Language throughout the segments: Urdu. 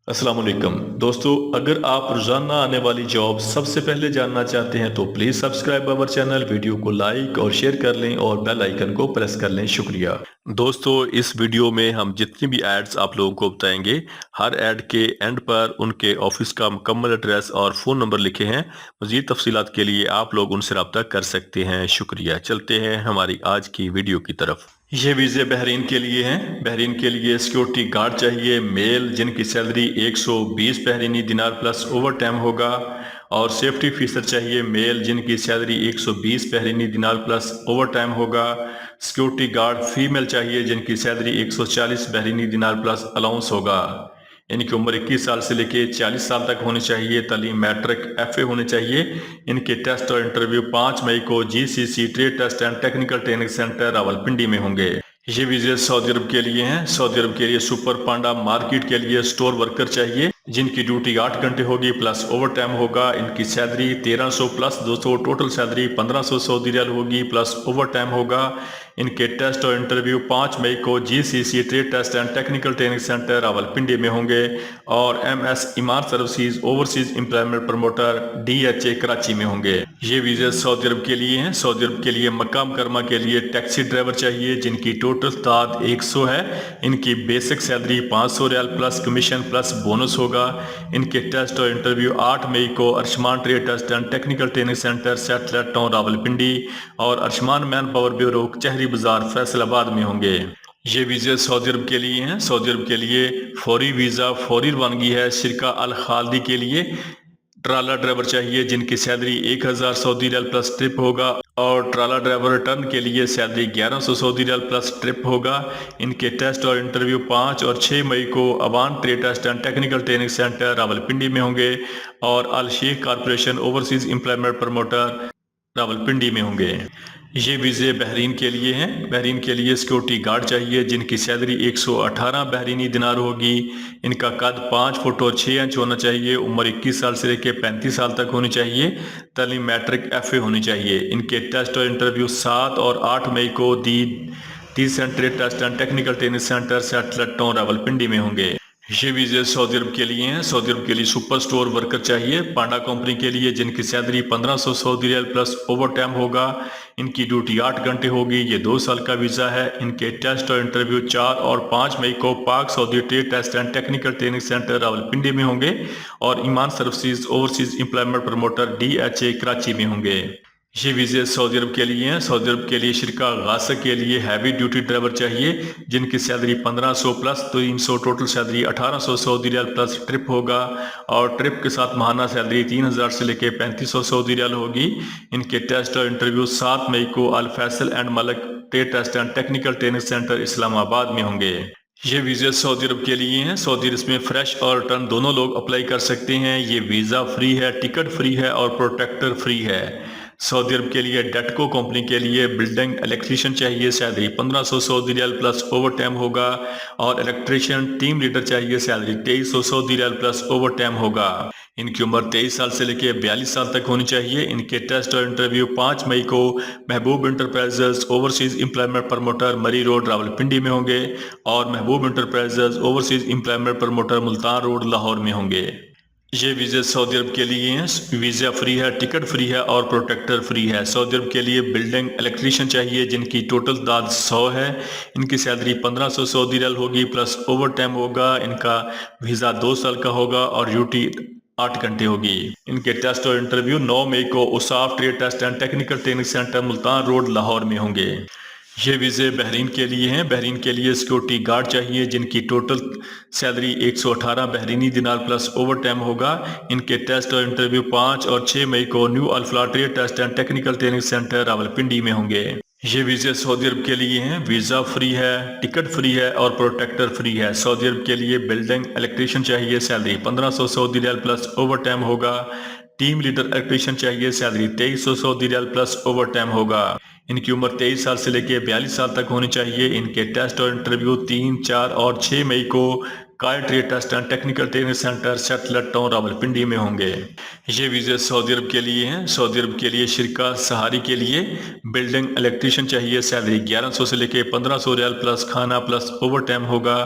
السلام علیکم دوستو، اگر آپ روزانہ آنے والی جاب سب سے پہلے جاننا چاہتے ہیں تو please subscribe our channel, video کو لائک اور شیئر کر لیں اور بیل آئیکن کو پریس کر لیں۔ شکریہ دوستو، اس ویڈیو میں ہم جتنی بھی ایڈز آپ لوگوں کو بتائیں گے، ہر ایڈ کے اینڈ پر ان کے آفس کا مکمل ایڈریس اور فون نمبر لکھے ہیں۔ مزید تفصیلات کے لیے آپ لوگ ان سے رابطہ کر سکتے ہیں۔ شکریہ۔ چلتے ہیں ہماری آج کی ویڈیو کی طرف۔ یہ ویزے بحرین کے لیے ہیں۔ بحرین کے لیے سیکیورٹی گارڈ چاہیے میل، جن کی سیلری 120 بحرینی دینار پلس اوور ٹائم ہوگا، اور سیفٹی فیسر چاہیے میل، جن کی سیلری 120 بحرینی دینار پلس اوور ٹائم ہوگا۔ سیکیورٹی گارڈ فیمیل چاہیے، جن کی سیلری 140 بحرینی دینار پلس الاؤنس ہوگا۔ ان کی عمر 21 سال سے لے کے 40 سال تک ہونی چاہیے۔ تعلیم میٹرک FA ہونے چاہیے۔ ان کے ٹیسٹ اور انٹرویو 5 مئی کو GCC trade test and technical training centre Rawalpindi میں ہوں گے۔ یہ ویزے سعودی عرب کے لیے ہیں۔ سعودی عرب کے لیے سپر پانڈا مارکیٹ کے لیے سٹور ورکر چاہیے، جن کی ڈیوٹی 8 گھنٹے ہوگی پلس اوور ٹائم ہوگا۔ ان کی سیلری 1300 پلس 200، ٹوٹل سیلری 1500 سعودی ریال ہوگی پلس اوور ٹائم ہوگا۔ ان کے ٹیسٹ اور انٹرویو 5 مئی کو GCC trade test and technical training centre Rawalpindi میں ہوں گے، اور MS Iman services overseas employment promoter DHA Karachi میں ہوں گے۔ یہ ویزے سعودی عرب کے لیے ہیں۔ سعودی عرب کے لیے مکہ مکرمہ کے لیے ٹیکسی ڈرائیور چاہیے، جن کی ٹوٹل تعداد 100 ہے۔ ان کی بیسک سیلری 500 ریال پلس کمیشن پلس بونس ہوگا۔ ان کے ٹیسٹ اور انٹرویو 8 مئی کو Arshman trade test and technical training centre satellite town Rawalpindi اور ارشمان مین پاور بیورو چہری بازار فیصل آباد میں ہوں گے۔ یہ ویزے سعودی عرب کے لیے ہیں۔ سعودی عرب کے لیے فوری ویزا فوری روانگی ہے۔ شرکہ الخالدی کے لیے ٹرالا ڈرائیور چاہیے، جن کی سیلری 1000 سعودی ریال پلس ٹرپ ہوگا، اور ٹرالا ڈرائیور ریٹرن کے لیے سیلری 1100 سعودی ریال پلس ٹرپ ہوگا۔ ان کے ٹیسٹ اور انٹرویو 5 اور 6 مئی کو Awan trade test and technical training centre Rawalpindi میں ہوں گے، اور Alsheikh corporation overseas employment promoter Rawalpindi میں ہوں گے۔ یہ ویزے بحرین کے لیے ہیں۔ بحرین کے لیے سیکیورٹی گارڈ چاہیے، جن کی سیلری 118 بحرینی دینار ہوگی۔ ان کا قد 5 فٹ اور 6 انچ ہونا چاہیے۔ عمر 21 سال سے لے کے 35 سال تک ہونی چاہیے۔ تعلیم میٹرک FA ہونی چاہیے۔ ان کے ٹیسٹ اور انٹرویو 7 اور 8 مئی کو the centre test and technical training centre satellite town Rawalpindi میں ہوں گے۔ یہ ویزے سعودی عرب کے لیے ہیں۔ سعودی عرب کے لیے سپر سٹور ورکر چاہیے پانڈا کمپنی کے لیے، جن کی سیلری 1500 سعودی ریال پلس اوور ٹائم ہوگا۔ ان کی ڈیوٹی 8 گھنٹے ہوگی۔ یہ 2 سال کا ویزا ہے۔ ان کے ٹیسٹ اور انٹرویو 4 اور 5 مئی کو Pak Saudi trade test and technical training centre Rawalpindi میں ہوں گے، اور Iman services overseas employment promoter DHA Karachi میں ہوں گے۔ یہ ویزے سعودی عرب کے لیے ہیں۔ سعودی عرب کے لیے شرکہ غاسق کے لیے ہیوی ڈیوٹی ڈرائیور چاہیے، جن کی سیلری 1500 پلس 300، ٹوٹل سیلری 1800 سعودی ریال پلس ٹرپ ہوگا، اور ٹرپ کے ساتھ ماہانہ سیلری 3000 سے لے کے 3500 سعودی ریال ہوگی۔ ان کے ٹیسٹ اور انٹرویو 7 مئی کو Alfaisal and Malik trade test and technical training centre Islamabad میں ہوں گے۔ یہ ویزے سعودی عرب کے لیے ہیں۔ سعودی عرب میں فریش اور ریٹرن دونوں لوگ اپلائی کر سکتے ہیں۔ یہ ویزا فری ہے، ٹکٹ فری ہے، اور پروٹیکٹر فری ہے۔ سعودی عرب کے لیے ڈیٹکو کمپنی کے لیے بلڈنگ الیکٹریشین چاہیے، سیلری 1500 سعودی ریال پلس اوور ٹائم ہوگا، اور الیکٹریشین ٹیم لیڈر چاہیے، سیلری 2300 سعودی ریال پلس اوور ٹائم ہوگا۔ ان کی عمر 23 سال سے لے کے 42 سال تک ہونی چاہیے۔ ان کے ٹیسٹ اور انٹرویو 5 مئی کو محبوب انٹرپرائزز اوورسیز امپلائمنٹ پروموٹر مری روڈ راولپنڈی میں ہوں گے، اور محبوب enterprises overseas employment promoter Multan road Lahore میں ہوں گے۔ یہ ویزے سعودی عرب کے لیے ہیں۔ ویزا فری ہے، ٹکٹ فری ہے، اور پروٹیکٹر فری ہے۔ سعودی عرب کے لیے بلڈنگ الیکٹریشین چاہیے، جن کی ٹوٹل تعداد 100 ہے۔ ان کی سیلری 1500 سعودی ریال ہوگی پلس اوور ٹائم ہوگا۔ ان کا ویزا 2 سال کا ہوگا، اور ڈیوٹی 8 گھنٹے ہوگی۔ ان کے ٹیسٹ اور انٹرویو 9 مئی کو Asaf trade test and technical training centre Multan road Lahore میں ہوں گے۔ یہ ویزے بحرین کے لیے ہیں۔ بحرین کے لیے سیکیورٹی گارڈ چاہیے، جن کی ٹوٹل سیلری 118 بحرینی دینار پلس اوور ٹائم ہوگا۔ ان کے ٹیسٹ اور انٹرویو 5 اور 6 مئی کو new Alfalah trade test and technical training centre Rawalpindi میں ہوں گے۔ یہ ویزے سعودی عرب کے لیے ہیں۔ ویزا فری ہے، ٹکٹ فری ہے، اور پروٹیکٹر فری ہے۔ سعودی عرب کے لیے بلڈنگ الیکٹریشین چاہیے، سیلری 1500 سعودی ریال پلس اوور ٹائم ہوگا۔ ٹیم لیڈر الیکٹریشین چاہیے، سیلری 2300 سعودی ریال پلس اوور ٹائم ہوگا۔ ان کی عمر 23 سال سے لے کے 42 سال تک ہونی چاہیے۔ ان کے ٹیسٹ اور انٹرویو 3، 4 اور 6 مئی کو کائر trade test and technical training centre satellite town Rawalpindi میں ہوں گے۔ یہ ویزے سعودی عرب کے لیے ہیں۔ سعودی عرب کے لیے شرکہ سہاری کے لیے بلڈنگ الیکٹریشین چاہیے، سیلری 1100 سے لے کے 1500 ریال پلس کھانا پلس اوور ٹائم ہوگا۔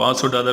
$500